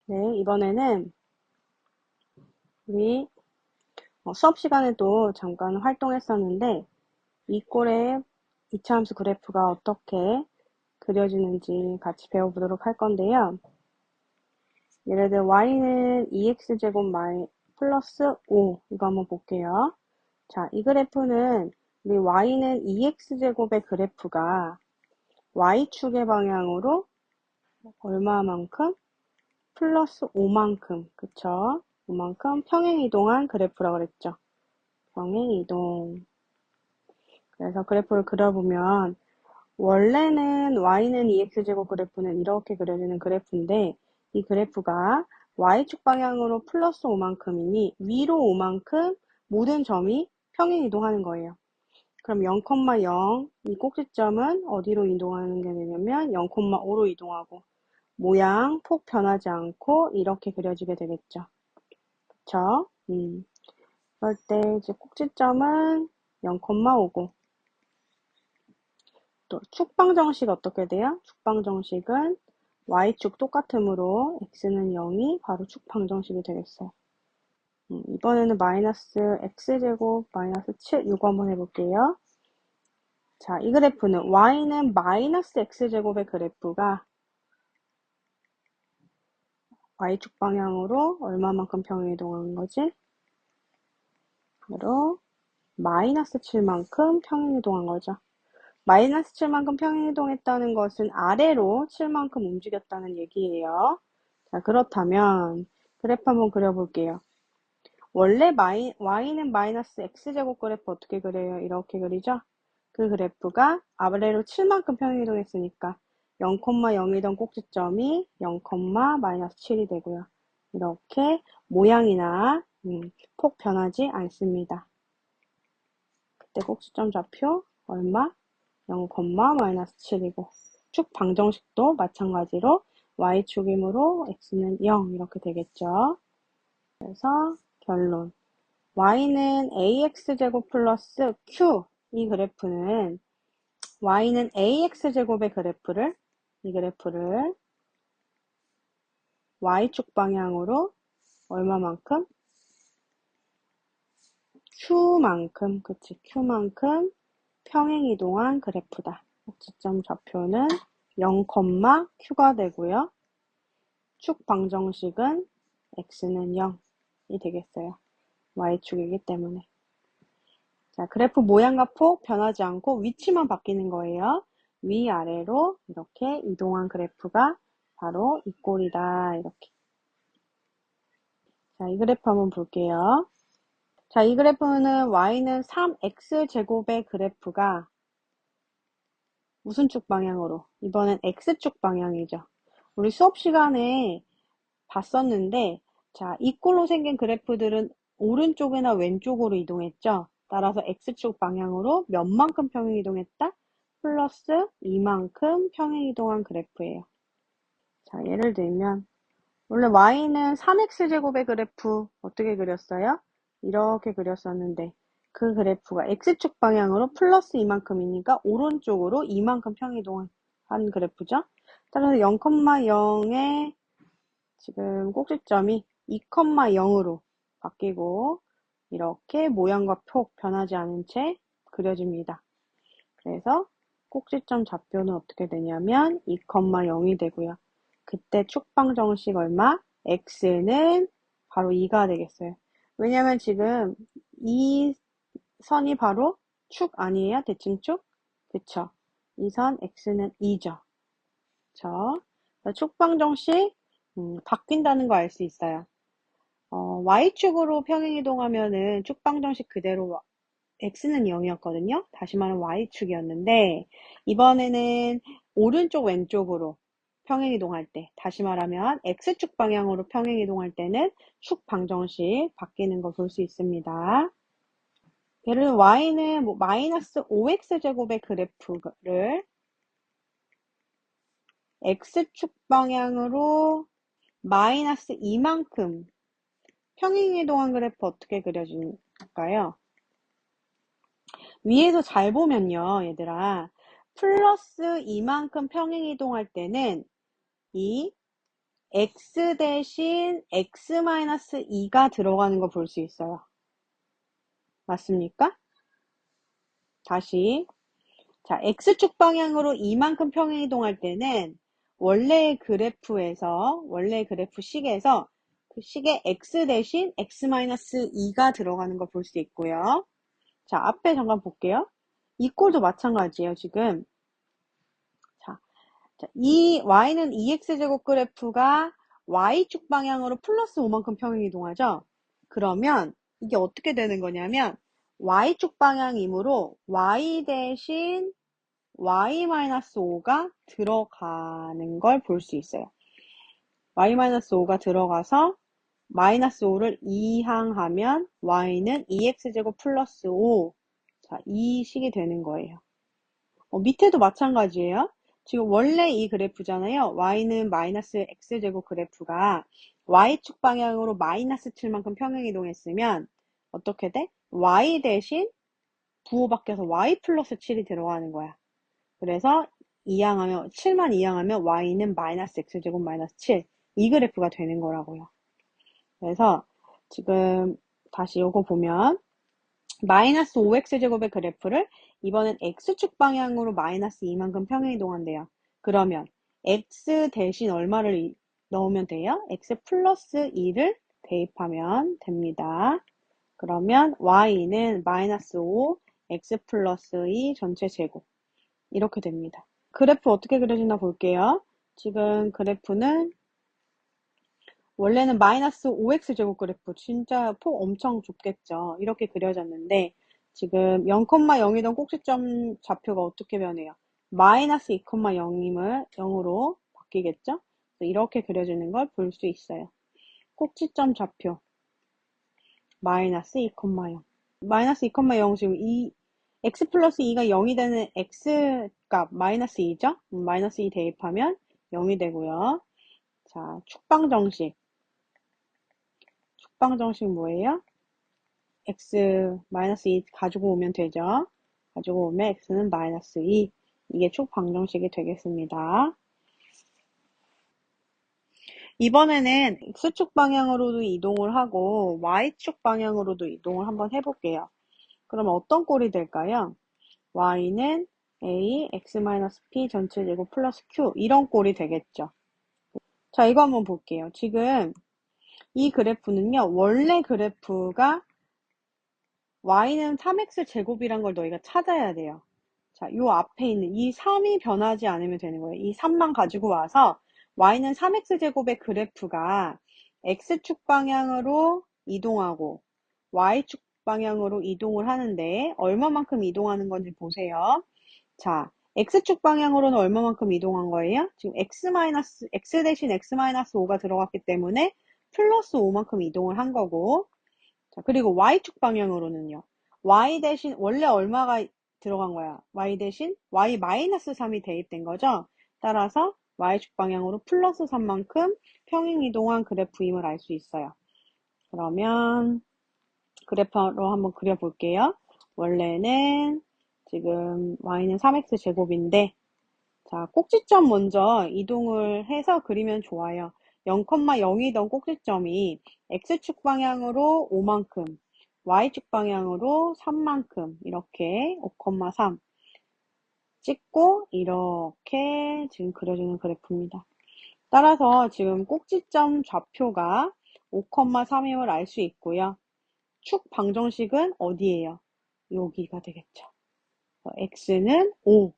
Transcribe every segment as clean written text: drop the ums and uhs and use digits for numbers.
네, 이번에는 우리 수업 시간에도 잠깐 활동했었는데 이 꼴의 이차함수 그래프가 어떻게 그려지는지 같이 배워보도록 할 건데요. 예를 들어 y는 2x제곱 플러스 5 이거 한번 볼게요. 자, 이 그래프는 우리 y는 2x제곱의 그래프가 y축의 방향으로 얼마만큼? 플러스 5만큼, 그쵸? 5만큼 평행이동한 그래프라고 그랬죠. 평행이동. 그래서 그래프를 그려보면 원래는 y는 2x제곱 그래프는 이렇게 그려지는 그래프인데 이 그래프가 y축 방향으로 플러스 5만큼이니 위로 5만큼 모든 점이 평행이동하는 거예요. 그럼 0,0 이 꼭지점은 어디로 이동하는 게 되냐면 0,5로 이동하고 모양, 폭 변하지 않고 이렇게 그려지게 되겠죠. 그쵸? 그럴 때 이제 꼭지점은 0,5고 또 축방정식 어떻게 돼요? 축방정식은 y축 똑같으므로 x는 0이 바로 축방정식이 되겠어요. 이번에는 마이너스 x제곱 마이너스 7 이거 한번 해볼게요. 자, 이 그래프는 y는 마이너스 x제곱의 그래프가 y축 방향으로 얼마만큼 평행이동하는 거지? 바로 마이너스 7만큼 평행이동한 거죠. 마이너스 7만큼 평행이동했다는 것은 아래로 7만큼 움직였다는 얘기예요. 자, 그렇다면 그래프 한번 그려볼게요. 원래 y는 마이너스 x제곱 그래프 어떻게 그려요? 이렇게 그리죠? 그 그래프가 아래로 7만큼 평행이동했으니까 0,0이던 꼭지점이 0, 마이너스 7이 되고요. 이렇게 모양이나 폭 변하지 않습니다. 그때 꼭지점 좌표 얼마? 0, 마이너스 7이고 축 방정식도 마찬가지로 y축이므로 x는 0 이렇게 되겠죠. 그래서 결론 y는 ax제곱 플러스 q 이 그래프는 y는 ax제곱의 그래프를 이 그래프를 y축 방향으로 얼마만큼? q만큼 그치 q만큼 평행이동한 그래프다. 꼭지점 좌표는 0, q가 되고요. 축 방정식은 x는 0이 되겠어요. y축이기 때문에. 자, 그래프 모양과 폭 변하지 않고 위치만 바뀌는 거예요. 위아래로 이렇게 이동한 그래프가 바로 이 꼴이다. 이렇게. 자, 이 그래프 한번 볼게요. 자, 이 그래프는 y는 3x제곱의 그래프가 무슨 축 방향으로? 이번엔 x축 방향이죠. 우리 수업 시간에 봤었는데, 자, 이 꼴로 생긴 그래프들은 오른쪽이나 왼쪽으로 이동했죠. 따라서 x축 방향으로 몇만큼 평행이동했다? 플러스 이만큼 평행이동한 그래프예요. 자, 예를 들면 원래 y는 3x제곱의 그래프 어떻게 그렸어요? 이렇게 그렸었는데 그 그래프가 x축 방향으로 플러스 이만큼이니까 오른쪽으로 이만큼 평행이동한 그래프죠. 따라서 0,0에 지금 꼭지점이 2,0으로 바뀌고 이렇게 모양과 폭 변하지 않은 채 그려집니다. 그래서 꼭지점 좌표는 어떻게 되냐면 2,0이 되고요. 그때 축방정식 얼마? x는 바로 2가 되겠어요. 왜냐면 지금 이 선이 바로 축 아니에요? 대칭축? 그쵸? 이 선 x는 2죠. 그쵸? 축방정식 바뀐다는 거 알 수 있어요. y축으로 평행이동하면은 축방정식 그대로 x는 0이었거든요. 다시 말하면 y축이었는데 이번에는 오른쪽 왼쪽으로 평행이동할 때 다시 말하면 x축 방향으로 평행이동할 때는 축 방정식 바뀌는 거 볼 수 있습니다. 예를 들어 y는 마이너스 5x제곱의 그래프를 x축 방향으로 마이너스 2만큼 평행이동한 그래프 어떻게 그려질까요? 위에서 잘 보면요, 얘들아. 플러스 이만큼 평행이동할 때는 이 x 대신 x-2가 들어가는 거 볼 수 있어요. 맞습니까? 다시. 자, x축 방향으로 이만큼 평행이동할 때는 원래 그래프에서, 원래 그래프식에서 그 식에 x 대신 x-2가 들어가는 걸 볼 수 있고요. 자, 앞에 잠깐 볼게요. 이 꼴도 마찬가지예요, 지금. 자, 이 y는 2x제곱 그래프가 y축 방향으로 플러스 5만큼 평행이동하죠? 그러면 이게 어떻게 되는 거냐면 y축 방향이므로 y 대신 y-5가 들어가는 걸 볼 수 있어요. y-5가 들어가서 마이너스 5를 이항하면 y는 2x제곱 플러스 5. 자, 이 식이 되는 거예요. 밑에도 마찬가지예요. 지금 원래 이 그래프잖아요. y는 마이너스 x제곱 그래프가 y축 방향으로 마이너스 7만큼 평행이동했으면 어떻게 돼? y 대신 부호 바뀌어서 y 플러스 7이 들어가는 거야. 그래서 7만 이항하면 y는 마이너스 x제곱 마이너스 7. 이 그래프가 되는 거라고요. 그래서 지금 다시 요거 보면 마이너스 5x제곱의 그래프를 이번엔 x축 방향으로 마이너스 2만큼 평행이동한대요. 그러면 x 대신 얼마를 넣으면 돼요? x 플러스 2를 대입하면 됩니다. 그러면 y는 마이너스 5, x 플러스 2 전체 제곱. 이렇게 됩니다. 그래프 어떻게 그려지나 볼게요. 지금 그래프는 원래는 마이너스 5x제곱 그래프 진짜 폭 엄청 좁겠죠. 이렇게 그려졌는데 지금 0,0이던 꼭지점 좌표가 어떻게 변해요? 마이너스 2,0으로 바뀌겠죠? 이렇게 그려지는 걸 볼 수 있어요. 꼭지점 좌표 마이너스 2,0 마이너스 2,0 지금 x 플러스 2가 0이 되는 x 값 마이너스 2죠? 마이너스 2 대입하면 0이 되고요. 자, 축방정식 뭐예요? x 마이너스 2 가지고 오면 되죠. 가지고 오면 x는 마이너스 2. 이게 축방정식이 되겠습니다. 이번에는 x축 방향으로도 이동을 하고 y축 방향으로도 이동을 한번 해볼게요. 그러면 어떤 꼴이 될까요? y는 a, x-p 전체 제곱 플러스 q 이런 꼴이 되겠죠. 자, 이거 한번 볼게요. 지금 이 그래프는요. 원래 그래프가 y는 3x 제곱이란 걸 너희가 찾아야 돼요. 자, 요 앞에 있는 이 3이 변하지 않으면 되는 거예요. 이 3만 가지고 와서 y는 3x 제곱의 그래프가 x축 방향으로 이동하고 y축 방향으로 이동을 하는데 얼마만큼 이동하는 건지 보세요. 자, x축 방향으로는 얼마만큼 이동한 거예요? 지금 x 대신 x-5가 들어갔기 때문에 플러스 5만큼 이동을 한 거고, 자, 그리고 y축 방향으로는요. y 대신 원래 얼마가 들어간 거야? y 대신 y-3이 대입된 거죠? 따라서 y축 방향으로 플러스 3만큼 평행 이동한 그래프임을 알 수 있어요. 그러면 그래프로 한번 그려볼게요. 원래는 지금 y는 3x 제곱인데 자, 꼭지점 먼저 이동을 해서 그리면 좋아요. 0,0이던 꼭지점이 x축 방향으로 5만큼, y축 방향으로 3만큼 이렇게 5,3 찍고 이렇게 지금 그려주는 그래프입니다. 따라서 지금 꼭지점 좌표가 5,3임을 알 수 있고요. 축 방정식은 어디예요? 여기가 되겠죠. x는 5.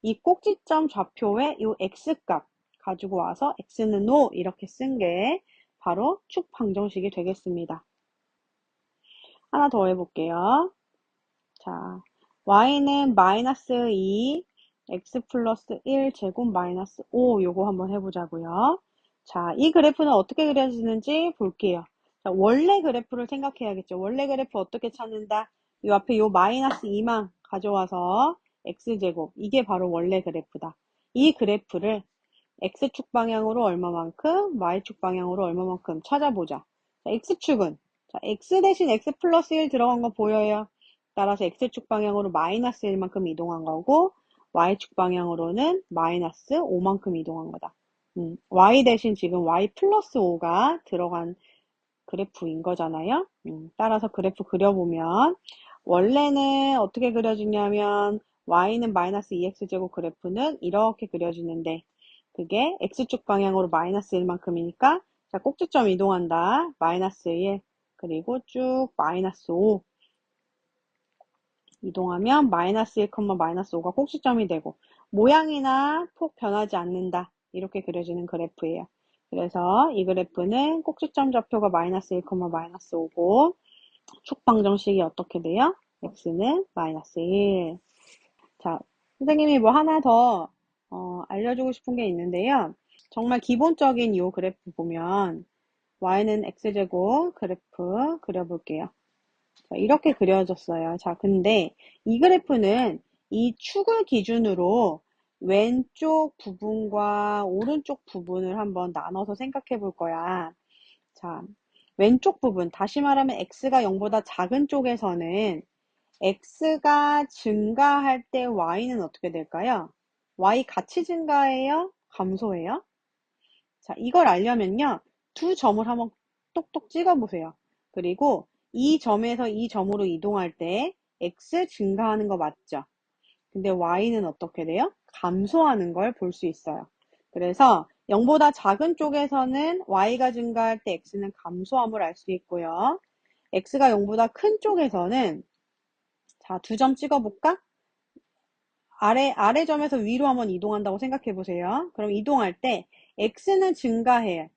이 꼭지점 좌표에 이 x값 가지고 와서 x는 5 이렇게 쓴 게 바로 축 방정식이 되겠습니다. 하나 더 해볼게요. 자, y는 마이너스 2, x 플러스 1 제곱 마이너스 5 요거 한번 해보자고요. 자, 이 그래프는 어떻게 그려지는지 볼게요. 자, 원래 그래프를 생각해야겠죠. 원래 그래프 어떻게 찾는다? 이 앞에 요 마이너스 2만 가져와서 x제곱 이게 바로 원래 그래프다. 이 그래프를 x축 방향으로 얼마만큼, y축 방향으로 얼마만큼 찾아보자. 자, x축은 자, x 대신 x 플러스 1 들어간 거 보여요? 따라서 x축 방향으로 마이너스 1만큼 이동한 거고 y축 방향으로는 마이너스 5만큼 이동한 거다. y 대신 지금 y 플러스 5가 들어간 그래프인 거잖아요. 따라서 그래프 그려보면 원래는 어떻게 그려지냐면 y는 마이너스 2x제곱 그래프는 이렇게 그려지는데 그게 x축 방향으로 마이너스 1만큼이니까 자 꼭지점 이동한다. 마이너스 1 그리고 쭉 마이너스 5 이동하면 마이너스 1, 마이너스 5가 꼭지점이 되고 모양이나 폭 변하지 않는다. 이렇게 그려지는 그래프예요. 그래서 이 그래프는 꼭지점 좌표가 마이너스 1, 마이너스 5고 축 방정식이 어떻게 돼요? x는 마이너스 1. 자, 선생님이 뭐 하나 더 알려주고 싶은 게 있는데요. 정말 기본적인 이 그래프 보면 y는 x제곱 그래프 그려볼게요. 자, 이렇게 그려졌어요. 자, 근데 이 그래프는 이 축을 기준으로 왼쪽 부분과 오른쪽 부분을 한번 나눠서 생각해 볼 거야. 자, 왼쪽 부분, 다시 말하면 x가 0보다 작은 쪽에서는 x가 증가할 때 y는 어떻게 될까요? y 같이 증가해요? 감소해요? 자, 이걸 알려면요. 두 점을 한번 똑똑 찍어 보세요. 그리고 이 점에서 이 점으로 이동할 때 x 증가하는 거 맞죠? 근데 y는 어떻게 돼요? 감소하는 걸 볼 수 있어요. 그래서 0보다 작은 쪽에서는 y가 증가할 때 x는 감소함을 알 수 있고요. x가 0보다 큰 쪽에서는 자, 두 점 찍어볼까? 아래 점에서 위로 한번 이동한다고 생각해 보세요. 그럼 이동할 때 x는 증가해요.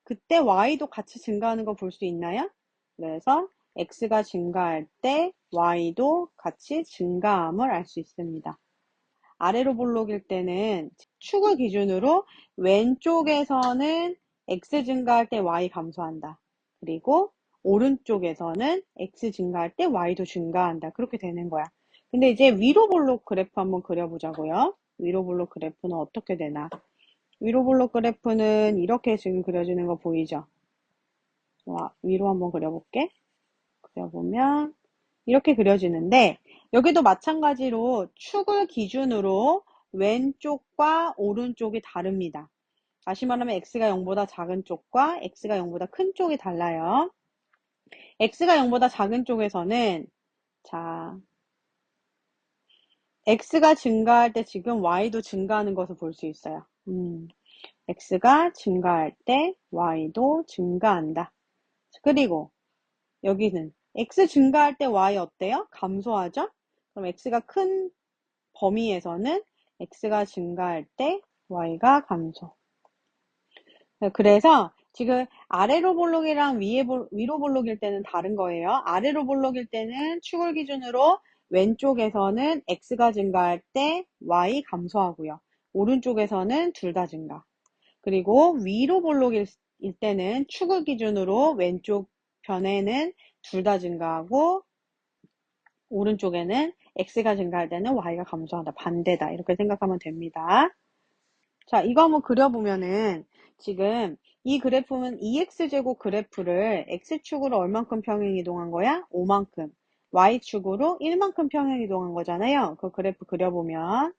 그때 y도 같이 증가하는 거 볼 수 있나요? 그래서 x가 증가할 때 y도 같이 증가함을 알 수 있습니다. 아래로 볼록일 때는 축을 기준으로 왼쪽에서는 x 증가할 때 y 감소한다. 그리고 오른쪽에서는 x 증가할 때 y도 증가한다. 그렇게 되는 거야. 근데 이제 위로 볼록 그래프 한번 그려보자고요. 위로 볼록 그래프는 어떻게 되나? 위로 볼록 그래프는 이렇게 지금 그려지는 거 보이죠? 위로 한번 그려볼게. 그려보면 이렇게 그려지는데 여기도 마찬가지로 축을 기준으로 왼쪽과 오른쪽이 다릅니다. 다시 말하면 x가 0보다 작은 쪽과 x가 0보다 큰 쪽이 달라요. x가 0보다 작은 쪽에서는 자 x가 증가할 때 지금 y도 증가하는 것을 볼 수 있어요. x가 증가할 때 y도 증가한다. 그리고 여기는 x 증가할 때 y 어때요? 감소하죠? 그럼 x가 큰 범위에서는 x가 증가할 때 y가 감소. 그래서 지금 아래로 볼록이랑 위로 볼록일 때는 다른 거예요. 아래로 볼록일 때는 축을 기준으로 왼쪽에서는 x가 증가할 때 y 감소하고요. 오른쪽에서는 둘 다 증가. 그리고 위로 볼록일 때는 축을 기준으로 왼쪽 변에는 둘 다 증가하고 오른쪽에는 x가 증가할 때는 y가 감소한다. 반대다. 이렇게 생각하면 됩니다. 자, 이거 한번 그려보면은 지금 이 그래프는 2x제곱 그래프를 x축으로 얼만큼 평행 이동한 거야? 5만큼. y축으로 1만큼 평행 이동한 거잖아요. 그 그래프 그려보면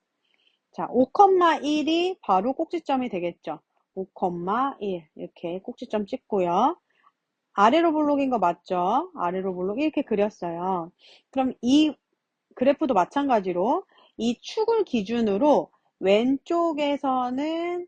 자, 5,1이 바로 꼭지점이 되겠죠. 5,1 이렇게 꼭지점 찍고요. 아래로 볼록인 거 맞죠? 아래로 볼록 이렇게 그렸어요. 그럼 이 그래프도 마찬가지로 이 축을 기준으로 왼쪽에서는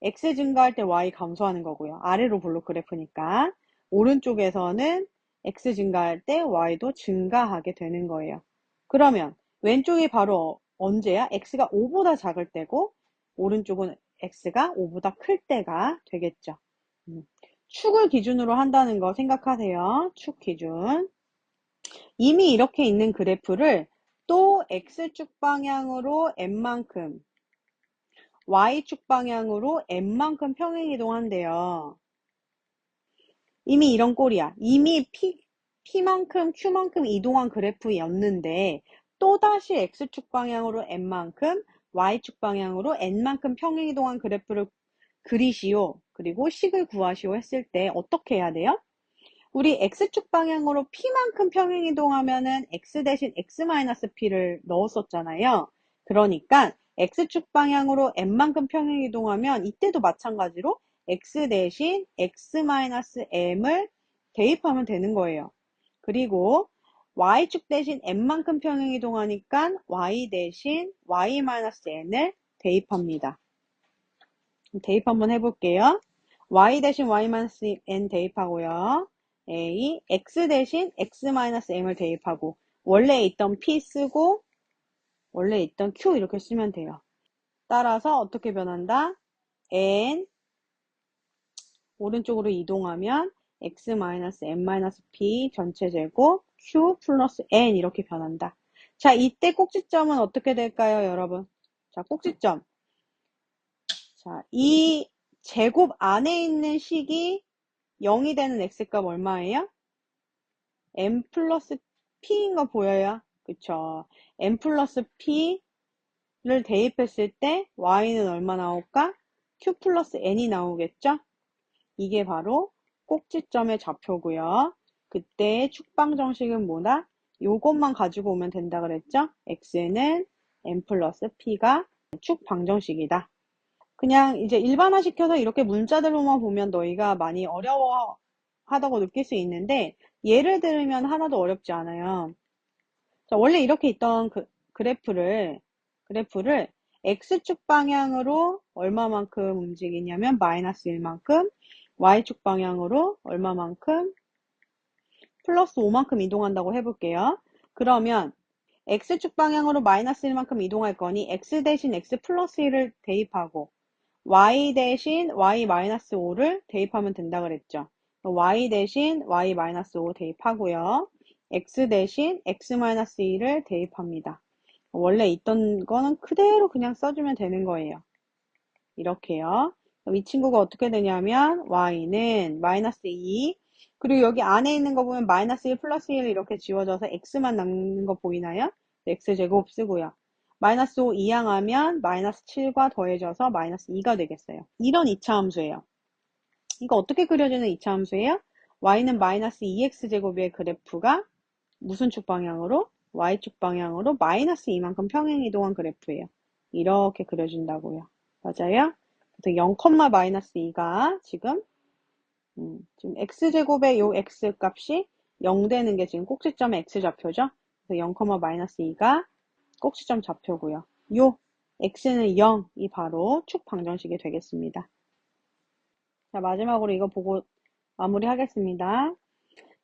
x 증가할 때 y 감소하는 거고요. 아래로 볼록 그래프니까 오른쪽에서는 x 증가할 때 y도 증가하게 되는 거예요. 그러면 왼쪽이 바로 언제야? x가 5보다 작을 때고 오른쪽은 x가 5보다 클 때가 되겠죠. 축을 기준으로 한다는 거 생각하세요. 축 기준. 이미 이렇게 있는 그래프를 또 x축 방향으로 n만큼 y축 방향으로 n만큼 평행 이동한대요. 이미 이런 꼴이야. 이미 p만큼 q만큼 이동한 그래프였는데 또다시 x축 방향으로 n만큼 y축 방향으로 n만큼 평행 이동한 그래프를 그리시오. 그리고 식을 구하시오 했을 때 어떻게 해야 돼요? 우리 x축 방향으로 p만큼 평행 이동하면은 x 대신 x-p를 넣었었잖아요. 그러니까 x축 방향으로 n만큼 평행 이동하면 이때도 마찬가지로 x 대신 x-m을 대입하면 되는 거예요. 그리고 y축 대신 n만큼 평행 이동하니까 y 대신 y-n을 대입합니다. 대입 한번 해볼게요. y 대신 y-n 대입하고요. a, x 대신 x-m을 대입하고 원래 있던 p 쓰고 원래 있던 q 이렇게 쓰면 돼요. 따라서 어떻게 변한다? n 오른쪽으로 이동하면 x-n-p 전체 제곱 q 플러스 n 이렇게 변한다. 자, 이때 꼭지점은 어떻게 될까요, 여러분? 자, 꼭지점. 자, 이 제곱 안에 있는 식이 0이 되는 x값 얼마예요? n 플러스 p인 거 보여요? 그쵸? n 플러스 p를 대입했을 때 y는 얼마 나올까? q 플러스 n이 나오겠죠? 이게 바로 꼭지점의 좌표고요. 그때 축방 정식은 뭐다? 요것만 가지고 오면 된다 그랬죠? x는 n 플러스 p가 축 방정식이다. 그냥 이제 일반화 시켜서 이렇게 문자들로만 보면 너희가 많이 어려워하다고 느낄 수 있는데 예를 들면 하나도 어렵지 않아요. 자, 원래 이렇게 있던 그래프를 x축 방향으로 얼마만큼 움직이냐면 마이너스 1만큼, y축 방향으로 얼마만큼 플러스 5만큼 이동한다고 해볼게요. 그러면 x축 방향으로 마이너스 1만큼 이동할 거니 x 대신 x 플러스 1을 대입하고 y 대신 y-5를 대입하면 된다 그랬죠. y 대신 y-5 대입하고요. x 대신 x-2를 대입합니다. 원래 있던 거는 그대로 그냥 써주면 되는 거예요. 이렇게요. 이 친구가 어떻게 되냐면 y는 마이너스 2 그리고 여기 안에 있는 거 보면 마이너스 1 플러스 1 이렇게 지워져서 x만 남는 거 보이나요? x제곱 쓰고요. 마이너스 5 이항하면 마이너스 7과 더해져서 마이너스 2가 되겠어요. 이런 2차 함수예요. 이거 어떻게 그려지는 2차 함수예요? y는 마이너스 2x제곱의 그래프가 무슨 축 방향으로? y축 방향으로 마이너스 2만큼 평행 이동한 그래프예요. 이렇게 그려진다고요. 맞아요? 그래서 0, 마이너스 2가 지금 x제곱의 요 x 값이 0 되는 게 지금 꼭지점의 x좌표죠. 그래서 0, 마이너스 2가 꼭지점 좌표고요. 요 x는 0이 바로 축 방정식이 되겠습니다. 자, 마지막으로 이거 보고 마무리하겠습니다.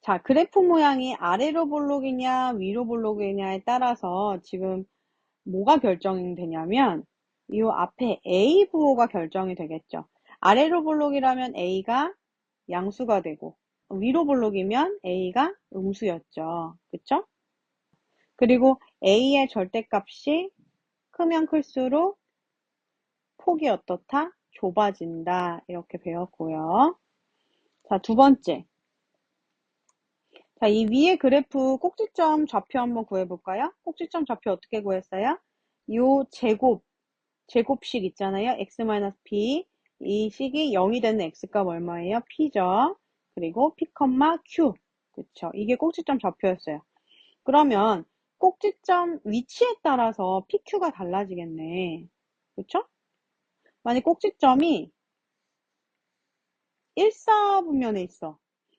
자, 그래프 모양이 아래로 볼록이냐 위로 볼록이냐에 따라서 지금 뭐가 결정되냐면 이 앞에 A 부호가 결정이 되겠죠. 아래로 볼록이라면 A가 양수가 되고 위로 볼록이면 A가 음수였죠. 그쵸? 그리고 A의 절대값이 크면 클수록 폭이 어떻다? 좁아진다. 이렇게 배웠고요. 자, 두 번째. 자, 이 위에 그래프 꼭지점 좌표 한번 구해볼까요? 꼭지점 좌표 어떻게 구했어요? 요 제곱식 있잖아요. x-p. 이 식이 0이 되는 x값 얼마예요? p죠. 그리고 p, q. 그쵸. 이게 꼭지점 좌표였어요. 그러면 꼭지점 위치에 따라서 pq가 달라지겠네. 그쵸? 만약 꼭지점이 1사분면에 있어.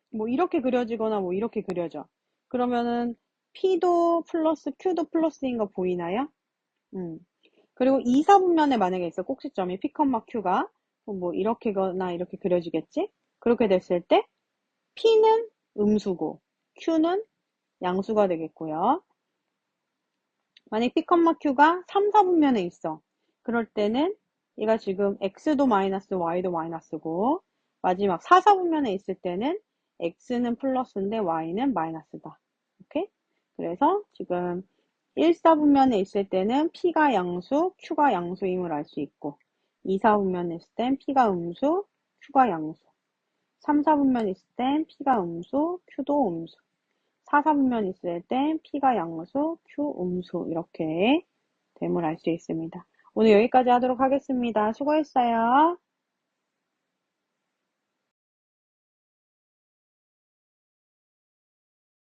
뭐 이렇게 그려지거나 뭐 이렇게 그려져. 그러면은 P도 플러스 Q도 플러스인 거 보이나요? 그리고 2사분면에 만약에 있어. 꼭지점이 P, Q가 뭐 이렇게거나 이렇게 그려지겠지? 그렇게 됐을 때 P는 음수고 Q는 양수가 되겠고요. 만약 P, Q가 3, 4분면에 있어. 그럴 때는 얘가 지금 X도 마이너스, Y도 마이너스고 마지막 4, 4분면에 있을 때는 X는 플러스인데 Y는 마이너스다. 오케이? 그래서 지금 1, 4분면에 있을 때는 P가 양수, Q가 양수임을 알 수 있고 2, 4분면에 있을 땐 P가 음수, Q가 양수 3, 4분면에 있을 땐 P가 음수, Q도 음수 4, 4분면 있을 땐 P가 양수, Q 음수 이렇게 됨을 알 수 있습니다. 오늘 여기까지 하도록 하겠습니다. 수고했어요.